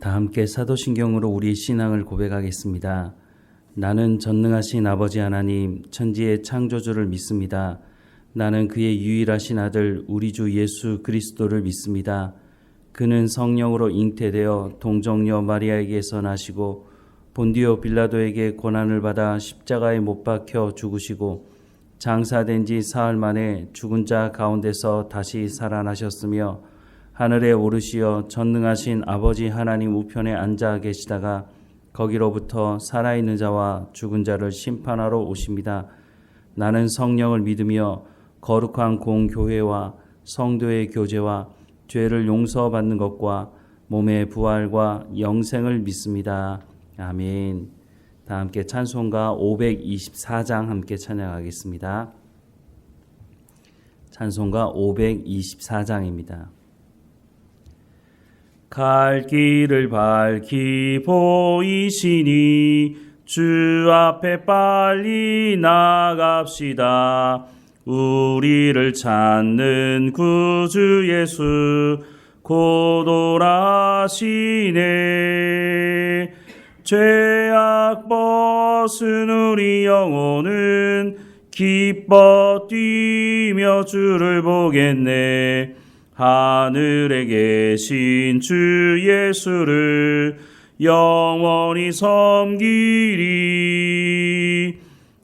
다 함께 사도신경으로 우리의 신앙을 고백하겠습니다. 나는 전능하신 아버지 하나님, 천지의 창조주를 믿습니다. 나는 그의 유일하신 아들 우리 주 예수 그리스도를 믿습니다. 그는 성령으로 잉태되어 동정녀 마리아에게서 나시고 본디오 빌라도에게 고난을 받아 십자가에 못 박혀 죽으시고 장사된 지 사흘 만에 죽은 자 가운데서 다시 살아나셨으며 하늘에 오르시어 전능하신 아버지 하나님 우편에 앉아 계시다가 거기로부터 살아있는 자와 죽은 자를 심판하러 오십니다. 나는 성령을 믿으며 거룩한 공교회와 성도의 교제와 죄를 용서받는 것과 몸의 부활과 영생을 믿습니다. 아멘. 다 함께 찬송가 524장 함께 찬양하겠습니다. 찬송가 524장입니다. 갈 길을 밝히 보이시니 주 앞에 빨리 나갑시다. 우리를 찾는 구주 예수 곧 오라시네. 죄악 벗은 우리 영혼은 기뻐 뛰며 주를 보겠네. 하늘에 계신 주 예수를 영원히 섬기리.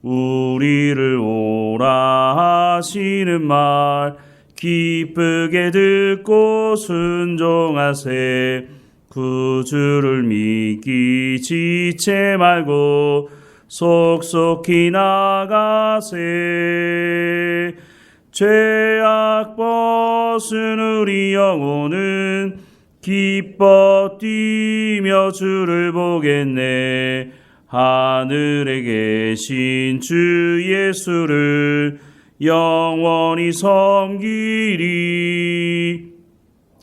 우리를 오라 하시는 말 기쁘게 듣고 순종하세. 구주를 믿기 지체 말고 속속히 나가세. 죄악 벗은 우리 영혼은 기뻐 뛰며 주를 보겠네. 하늘에 계신 주 예수를 영원히 섬기리.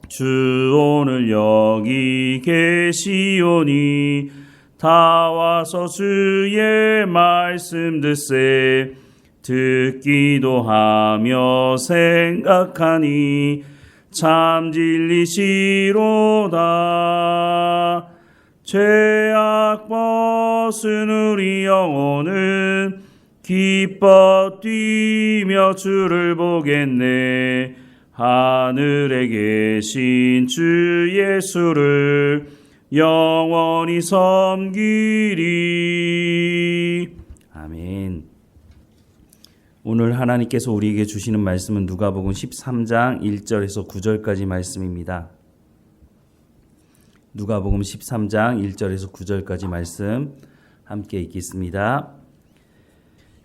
주 오늘 여기 계시오니 다 와서 주의 말씀 듣세. 듣기도 하며 생각하니 참 진리시로다. 죄악 벗은 우리 영혼은 기뻐 뛰며 주를 보겠네. 하늘에 계신 주 예수를 영원히 섬기리. 아멘. 오늘 하나님께서 우리에게 주시는 말씀은 누가복음 13장 1절에서 9절까지 말씀입니다. 누가복음 13장 1절에서 9절까지 말씀 함께 읽겠습니다.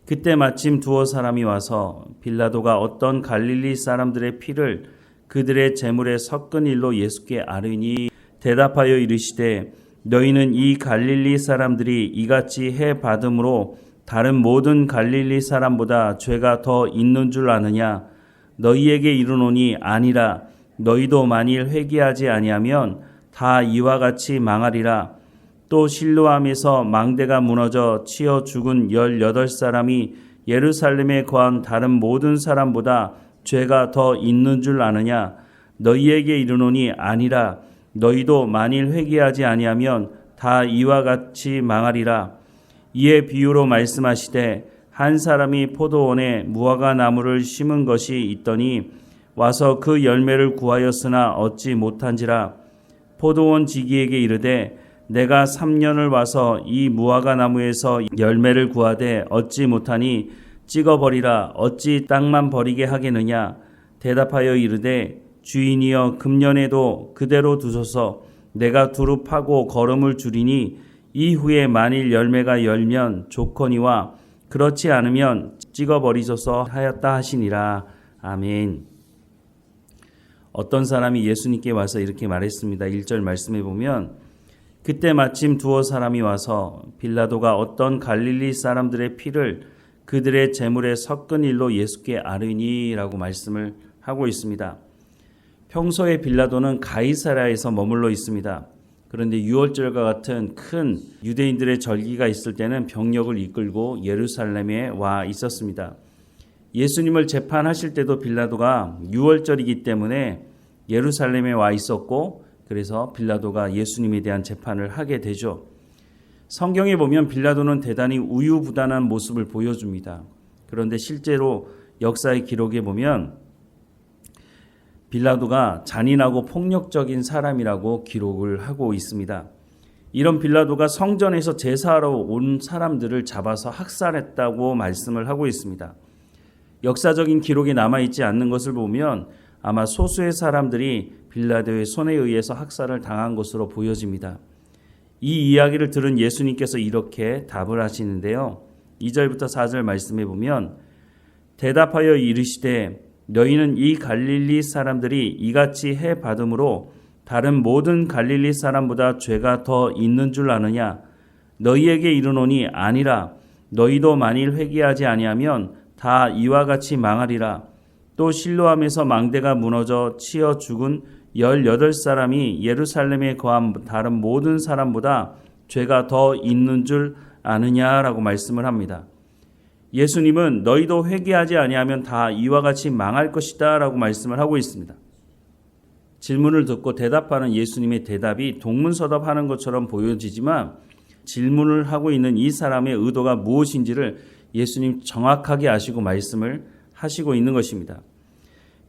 그때 마침 두어 사람이 와서 빌라도가 어떤 갈릴리 사람들의 피를 그들의 제물에 섞은 일로 예수께 아뢰니 대답하여 이르시되 너희는 이 갈릴리 사람들이 이같이 해 받음으로 다른 모든 갈릴리 사람보다 죄가 더 있는 줄 아느냐? 너희에게 이르노니 아니라. 너희도 만일 회개하지 아니하면 다 이와 같이 망하리라. 또 실로암에서 망대가 무너져 치여 죽은 18사람이 예루살렘에 거한 다른 모든 사람보다 죄가 더 있는 줄 아느냐? 너희에게 이르노니 아니라. 너희도 만일 회개하지 아니하면 다 이와 같이 망하리라. 이에 비유로 말씀하시되 한 사람이 포도원에 무화과 나무를 심은 것이 있더니 와서 그 열매를 구하였으나 얻지 못한지라. 포도원 지기에게 이르되 내가 3년을 와서 이 무화과 나무에서 열매를 구하되 얻지 못하니 찍어버리라. 어찌 땅만 버리게 하겠느냐? 대답하여 이르되 주인이여 금년에도 그대로 두소서. 내가 두루 파고 거름을 줄이니 이후에 만일 열매가 열면 좋거니와 그렇지 않으면 찍어버리소서 하였다 하시니라. 아멘. 어떤 사람이 예수님께 와서 이렇게 말했습니다. 1절 말씀해 보면 그때 마침 두어 사람이 와서 빌라도가 어떤 갈릴리 사람들의 피를 그들의 제물에 섞은 일로 예수께 아뢰니 라고 말씀을 하고 있습니다. 평소에 빌라도는 가이사랴에서 머물러 있습니다. 그런데 유월절과 같은 큰 유대인들의 절기가 있을 때는 병력을 이끌고 예루살렘에 와 있었습니다. 예수님을 재판하실 때도 빌라도가 유월절이기 때문에 예루살렘에 와 있었고 그래서 빌라도가 예수님에 대한 재판을 하게 되죠. 성경에 보면 빌라도는 대단히 우유부단한 모습을 보여줍니다. 그런데 실제로 역사의 기록에 보면 빌라도가 잔인하고 폭력적인 사람이라고 기록을 하고 있습니다. 이런 빌라도가 성전에서 제사하러 온 사람들을 잡아서 학살했다고 말씀을 하고 있습니다. 역사적인 기록이 남아있지 않는 것을 보면 아마 소수의 사람들이 빌라도의 손에 의해서 학살을 당한 것으로 보여집니다. 이 이야기를 들은 예수님께서 이렇게 답을 하시는데요. 2절부터 4절 말씀에 보면 대답하여 이르시되 너희는 이 갈릴리 사람들이 이같이 해 받음으로 다른 모든 갈릴리 사람보다 죄가 더 있는 줄 아느냐? 너희에게 이르노니 아니라. 너희도 만일 회개하지 아니하면 다 이와 같이 망하리라. 또 실로암에서 망대가 무너져 치여 죽은 18사람이 예루살렘에 거한 다른 모든 사람보다 죄가 더 있는 줄 아느냐라고 말씀을 합니다. 예수님은 너희도 회개하지 아니하면 다 이와 같이 망할 것이다 라고 말씀을 하고 있습니다. 질문을 듣고 대답하는 예수님의 대답이 동문서답하는 것처럼 보여지지만 질문을 하고 있는 이 사람의 의도가 무엇인지를 예수님 정확하게 아시고 말씀을 하시고 있는 것입니다.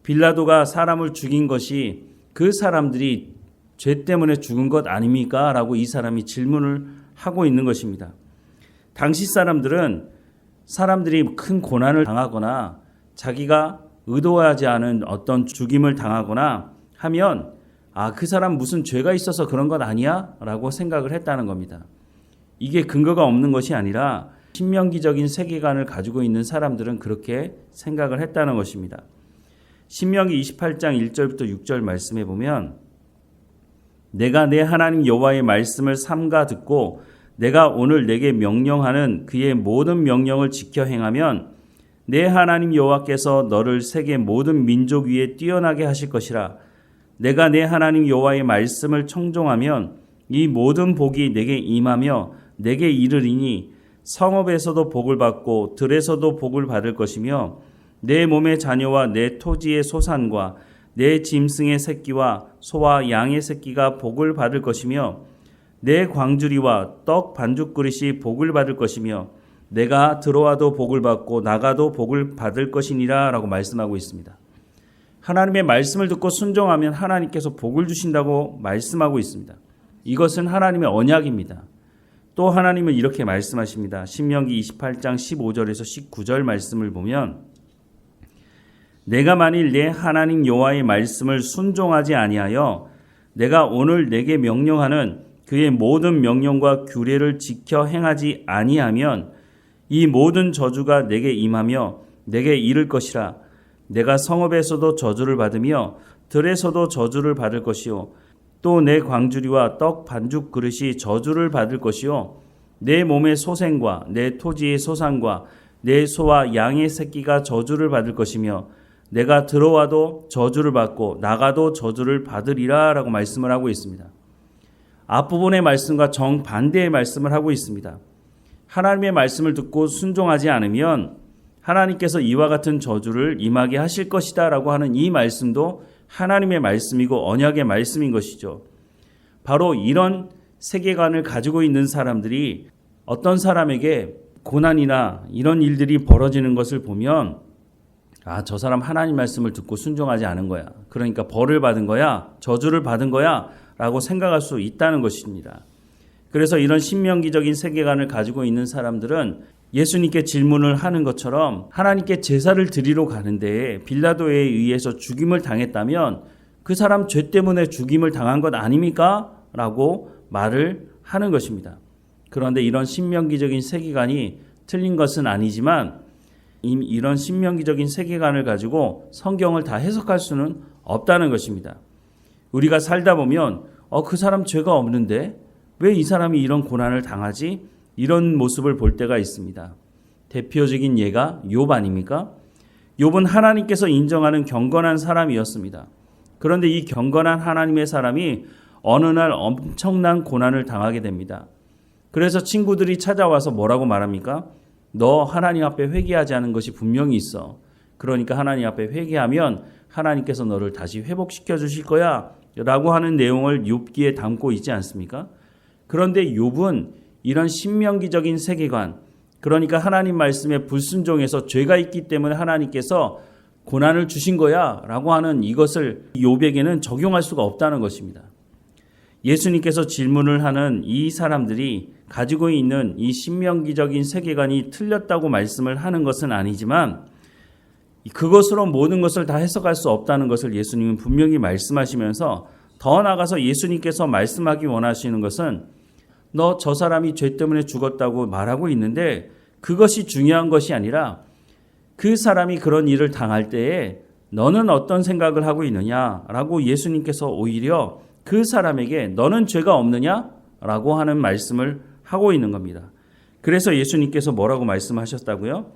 빌라도가 사람을 죽인 것이 그 사람들이 죄 때문에 죽은 것 아닙니까? 라고 이 사람이 질문을 하고 있는 것입니다. 당시 사람들은 사람들이 큰 고난을 당하거나 자기가 의도하지 않은 어떤 죽임을 당하거나 하면 그 사람 무슨 죄가 있어서 그런 것 아니야? 라고 생각을 했다는 겁니다. 이게 근거가 없는 것이 아니라 신명기적인 세계관을 가지고 있는 사람들은 그렇게 생각을 했다는 것입니다. 신명기 28장 1절부터 6절 말씀에 보면 내가 내 하나님 여호와의 말씀을 삼가 듣고 내가 오늘 내게 명령하는 그의 모든 명령을 지켜 행하면 내 하나님 여호와께서 너를 세계 모든 민족 위에 뛰어나게 하실 것이라. 내가 내 하나님 여호와의 말씀을 청종하면 이 모든 복이 내게 임하며 내게 이르리니 성읍에서도 복을 받고 들에서도 복을 받을 것이며 내 몸의 자녀와 내 토지의 소산과 내 짐승의 새끼와 소와 양의 새끼가 복을 받을 것이며 내 광주리와 떡 반죽 그릇이 복을 받을 것이며 내가 들어와도 복을 받고 나가도 복을 받을 것이니라 라고 말씀하고 있습니다. 하나님의 말씀을 듣고 순종하면 하나님께서 복을 주신다고 말씀하고 있습니다. 이것은 하나님의 언약입니다. 또 하나님은 이렇게 말씀하십니다. 신명기 28장 15절에서 19절 말씀을 보면 내가 만일 내 하나님 여호와의 말씀을 순종하지 아니하여 내가 오늘 내게 명령하는 그의 모든 명령과 규례를 지켜 행하지 아니하면 이 모든 저주가 내게 임하며 내게 이를 것이라. 내가 성읍에서도 저주를 받으며 들에서도 저주를 받을 것이요 또 내 광주리와 떡 반죽 그릇이 저주를 받을 것이요 내 몸의 소생과 내 토지의 소산과 내 소와 양의 새끼가 저주를 받을 것이며 내가 들어와도 저주를 받고 나가도 저주를 받으리라 라고 말씀을 하고 있습니다. 앞부분의 말씀과 정반대의 말씀을 하고 있습니다. 하나님의 말씀을 듣고 순종하지 않으면 하나님께서 이와 같은 저주를 임하게 하실 것이다 라고 하는 이 말씀도 하나님의 말씀이고 언약의 말씀인 것이죠. 바로 이런 세계관을 가지고 있는 사람들이 어떤 사람에게 고난이나 이런 일들이 벌어지는 것을 보면 저 사람 하나님 말씀을 듣고 순종하지 않은 거야. 그러니까 벌을 받은 거야. 저주를 받은 거야. 라고 생각할 수 있다는 것입니다. 그래서 이런 신명기적인 세계관을 가지고 있는 사람들은 예수님께 질문을 하는 것처럼 하나님께 제사를 드리러 가는데 빌라도에 의해서 죽임을 당했다면 그 사람 죄 때문에 죽임을 당한 것 아닙니까? 라고 말을 하는 것입니다. 그런데 이런 신명기적인 세계관이 틀린 것은 아니지만 이런 신명기적인 세계관을 가지고 성경을 다 해석할 수는 없다는 것입니다. 우리가 살다 보면 그 사람 죄가 없는데 왜 이 사람이 이런 고난을 당하지? 이런 모습을 볼 때가 있습니다. 대표적인 예가 욥 아닙니까? 욥은 하나님께서 인정하는 경건한 사람이었습니다. 그런데 이 경건한 하나님의 사람이 어느 날 엄청난 고난을 당하게 됩니다. 그래서 친구들이 찾아와서 뭐라고 말합니까? 너 하나님 앞에 회개하지 않은 것이 분명히 있어. 그러니까 하나님 앞에 회개하면 하나님께서 너를 다시 회복시켜 주실 거야 라고 하는 내용을 욥기에 담고 있지 않습니까? 그런데 욥은 이런 신명기적인 세계관, 그러니까 하나님 말씀에 불순종해서 죄가 있기 때문에 하나님께서 고난을 주신 거야 라고 하는 이것을 욥에게는 적용할 수가 없다는 것입니다. 예수님께서 질문을 하는 이 사람들이 가지고 있는 이 신명기적인 세계관이 틀렸다고 말씀을 하는 것은 아니지만 그것으로 모든 것을 다 해석할 수 없다는 것을 예수님은 분명히 말씀하시면서 더 나아가서 예수님께서 말씀하기 원하시는 것은 너 저 사람이 죄 때문에 죽었다고 말하고 있는데 그것이 중요한 것이 아니라 그 사람이 그런 일을 당할 때에 너는 어떤 생각을 하고 있느냐라고 예수님께서 오히려 그 사람에게 너는 죄가 없느냐라고 하는 말씀을 하고 있는 겁니다. 그래서 예수님께서 뭐라고 말씀하셨다고요?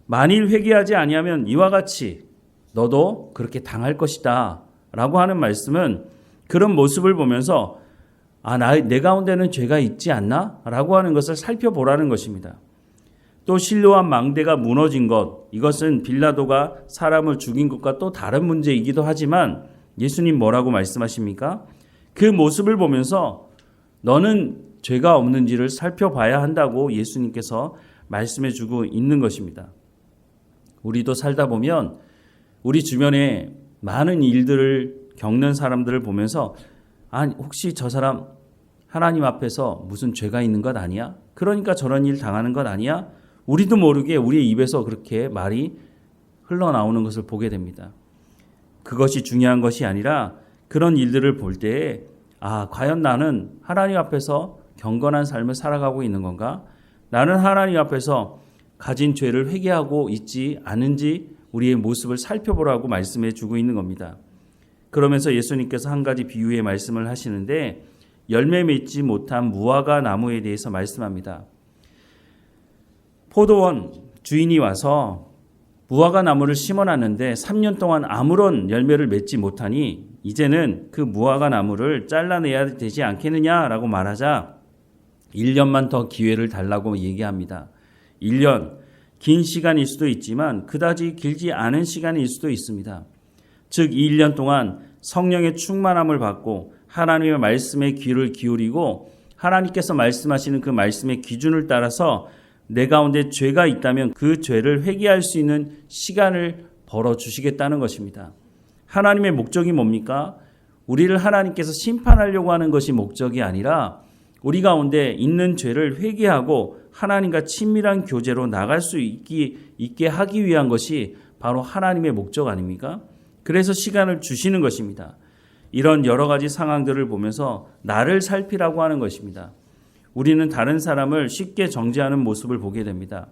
만일 회개하지 아니하면 이와 같이 너도 그렇게 당할 것이다 라고 하는 말씀은 그런 모습을 보면서 내 가운데는 죄가 있지 않나? 라고 하는 것을 살펴보라는 것입니다. 또 실로암 망대가 무너진 것, 이것은 빌라도가 사람을 죽인 것과 또 다른 문제이기도 하지만 예수님 뭐라고 말씀하십니까? 그 모습을 보면서 너는 죄가 없는지를 살펴봐야 한다고 예수님께서 말씀해 주고 있는 것입니다. 우리도 살다 보면 우리 주변에 많은 일들을 겪는 사람들을 보면서 혹시 저 사람 하나님 앞에서 무슨 죄가 있는 것 아니야? 그러니까 저런 일 당하는 것 아니야? 우리도 모르게 우리의 입에서 그렇게 말이 흘러나오는 것을 보게 됩니다. 그것이 중요한 것이 아니라 그런 일들을 볼 때에 과연 나는 하나님 앞에서 경건한 삶을 살아가고 있는 건가? 나는 하나님 앞에서 가진 죄를 회개하고 있지 않은지 우리의 모습을 살펴보라고 말씀해 주고 있는 겁니다. 그러면서 예수님께서 한 가지 비유의 말씀을 하시는데 열매 맺지 못한 무화과 나무에 대해서 말씀합니다. 포도원 주인이 와서 무화과 나무를 심어놨는데 3년 동안 아무런 열매를 맺지 못하니 이제는 그 무화과 나무를 잘라내야 되지 않겠느냐라고 말하자 1년만 더 기회를 달라고 얘기합니다. 1년, 긴 시간일 수도 있지만 그다지 길지 않은 시간일 수도 있습니다. 즉 1년 동안 성령의 충만함을 받고 하나님의 말씀에 귀를 기울이고 하나님께서 말씀하시는 그 말씀의 기준을 따라서 내 가운데 죄가 있다면 그 죄를 회개할 수 있는 시간을 벌어주시겠다는 것입니다. 하나님의 목적이 뭡니까? 우리를 하나님께서 심판하려고 하는 것이 목적이 아니라 우리 가운데 있는 죄를 회개하고 하나님과 친밀한 교제로 나갈 수 있게 하기 위한 것이 바로 하나님의 목적 아닙니까? 그래서 시간을 주시는 것입니다. 이런 여러 가지 상황들을 보면서 나를 살피라고 하는 것입니다. 우리는 다른 사람을 쉽게 정죄하는 모습을 보게 됩니다.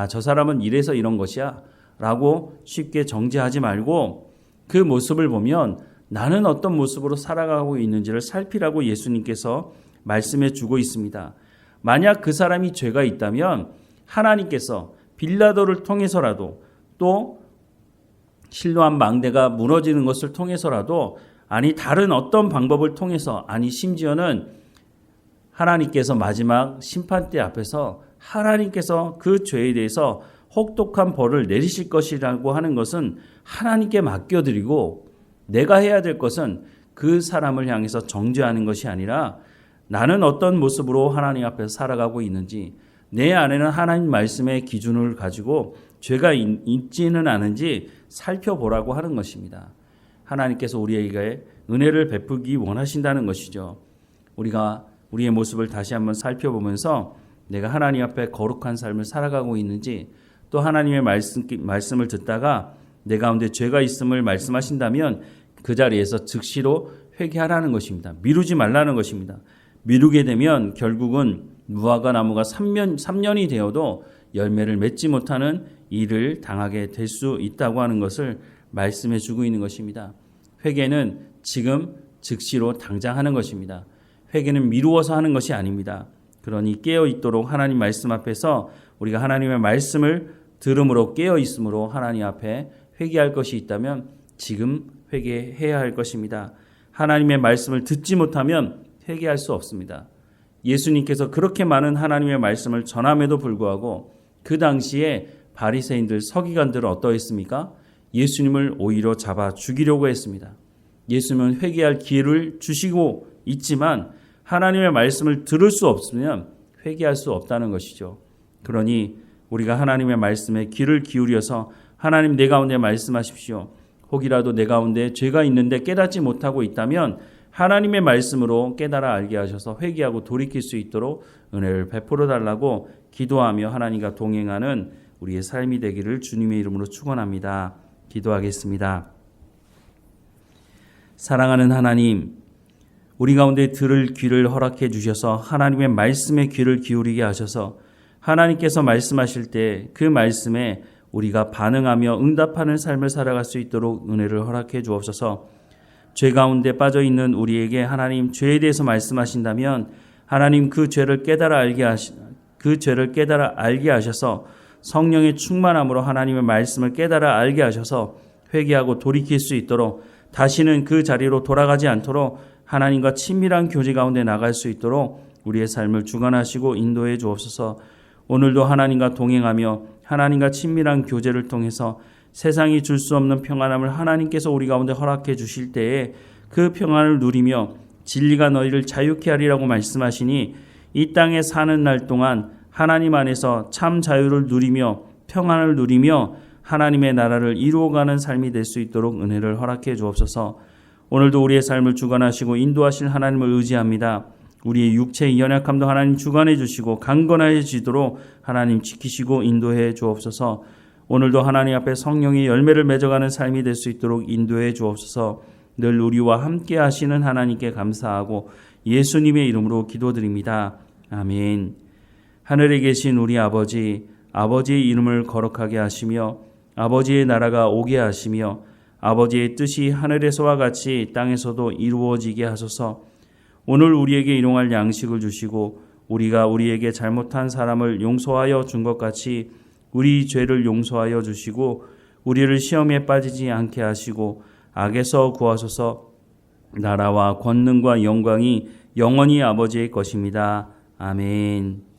저 사람은 이래서 이런 것이야 라고 쉽게 정죄하지 말고 그 모습을 보면 나는 어떤 모습으로 살아가고 있는지를 살피라고 예수님께서 말씀해 주고 있습니다. 만약 그 사람이 죄가 있다면 하나님께서 빌라도를 통해서라도 또 실로암 망대가 무너지는 것을 통해서라도 다른 어떤 방법을 통해서 심지어는 하나님께서 마지막 심판대 앞에서 하나님께서 그 죄에 대해서 혹독한 벌을 내리실 것이라고 하는 것은 하나님께 맡겨드리고 내가 해야 될 것은 그 사람을 향해서 정죄하는 것이 아니라 나는 어떤 모습으로 하나님 앞에서 살아가고 있는지 내 안에는 하나님 말씀의 기준을 가지고 죄가 있지는 않은지 살펴보라고 하는 것입니다. 하나님께서 우리에게 은혜를 베푸기 원하신다는 것이죠. 우리가 우리의 모습을 다시 한번 살펴보면서 내가 하나님 앞에 거룩한 삶을 살아가고 있는지 또 하나님의 말씀을 듣다가 내 가운데 죄가 있음을 말씀하신다면 그 자리에서 즉시로 회개하라는 것입니다. 미루지 말라는 것입니다. 미루게 되면 결국은 무화과 나무가 3년이 되어도 열매를 맺지 못하는 일을 당하게 될 수 있다고 하는 것을 말씀해 주고 있는 것입니다. 회개는 지금 즉시로 당장 하는 것입니다. 회개는 미루어서 하는 것이 아닙니다. 그러니 깨어 있도록 하나님 말씀 앞에서 우리가 하나님의 말씀을 들음으로 깨어 있으므로 하나님 앞에 회개할 것이 있다면 지금 회개해야 할 것입니다. 하나님의 말씀을 듣지 못하면 회개할 수 없습니다. 예수님께서 그렇게 많은 하나님의 말씀을 전함에도 불구하고 그 당시에 바리새인들 서기관들은 어떠했습니까? 예수님을 오히려 잡아 죽이려고 했습니다. 예수님은 회개할 기회를 주시고 있지만 하나님의 말씀을 들을 수 없으면 회개할 수 없다는 것이죠. 그러니 우리가 하나님의 말씀에 귀를 기울여서 하나님 내 가운데 말씀하십시오. 혹이라도 내 가운데 죄가 있는데 깨닫지 못하고 있다면 하나님의 말씀으로 깨달아 알게 하셔서 회개하고 돌이킬 수 있도록 은혜를 베풀어 달라고 기도하며 하나님과 동행하는 우리의 삶이 되기를 주님의 이름으로 축원합니다. 기도하겠습니다. 사랑하는 하나님, 우리 가운데 들을 귀를 허락해 주셔서 하나님의 말씀에 귀를 기울이게 하셔서 하나님께서 말씀하실 때 그 말씀에 우리가 반응하며 응답하는 삶을 살아갈 수 있도록 은혜를 허락해 주옵소서. 죄 가운데 빠져 있는 우리에게 하나님 죄에 대해서 말씀하신다면 하나님 그 죄를 깨달아 알게 하셔서 성령의 충만함으로 하나님의 말씀을 깨달아 알게 하셔서 회개하고 돌이킬 수 있도록 다시는 그 자리로 돌아가지 않도록 하나님과 친밀한 교제 가운데 나갈 수 있도록 우리의 삶을 주관하시고 인도해 주옵소서. 오늘도 하나님과 동행하며 하나님과 친밀한 교제를 통해서 세상이 줄 수 없는 평안함을 하나님께서 우리 가운데 허락해 주실 때에 그 평안을 누리며 진리가 너희를 자유케 하리라고 말씀하시니 이 땅에 사는 날 동안 하나님 안에서 참 자유를 누리며 평안을 누리며 하나님의 나라를 이루어가는 삶이 될 수 있도록 은혜를 허락해 주옵소서. 오늘도 우리의 삶을 주관하시고 인도하실 하나님을 의지합니다. 우리의 육체의 연약함도 하나님 주관해 주시고 강건해지도록 하나님 지키시고 인도해 주옵소서. 오늘도 하나님 앞에 성령의 열매를 맺어가는 삶이 될 수 있도록 인도해 주옵소서. 늘 우리와 함께 하시는 하나님께 감사하고 예수님의 이름으로 기도드립니다. 아멘. 하늘에 계신 우리 아버지, 아버지의 이름을 거룩하게 하시며 아버지의 나라가 오게 하시며 아버지의 뜻이 하늘에서와 같이 땅에서도 이루어지게 하소서. 오늘 우리에게 일용할 양식을 주시고 우리가 우리에게 잘못한 사람을 용서하여 준 것 같이 우리 죄를 용서하여 주시고 우리를 시험에 빠지지 않게 하시고 악에서 구하소서. 나라와 권능과 영광이 영원히 아버지의 것입니다. 아멘.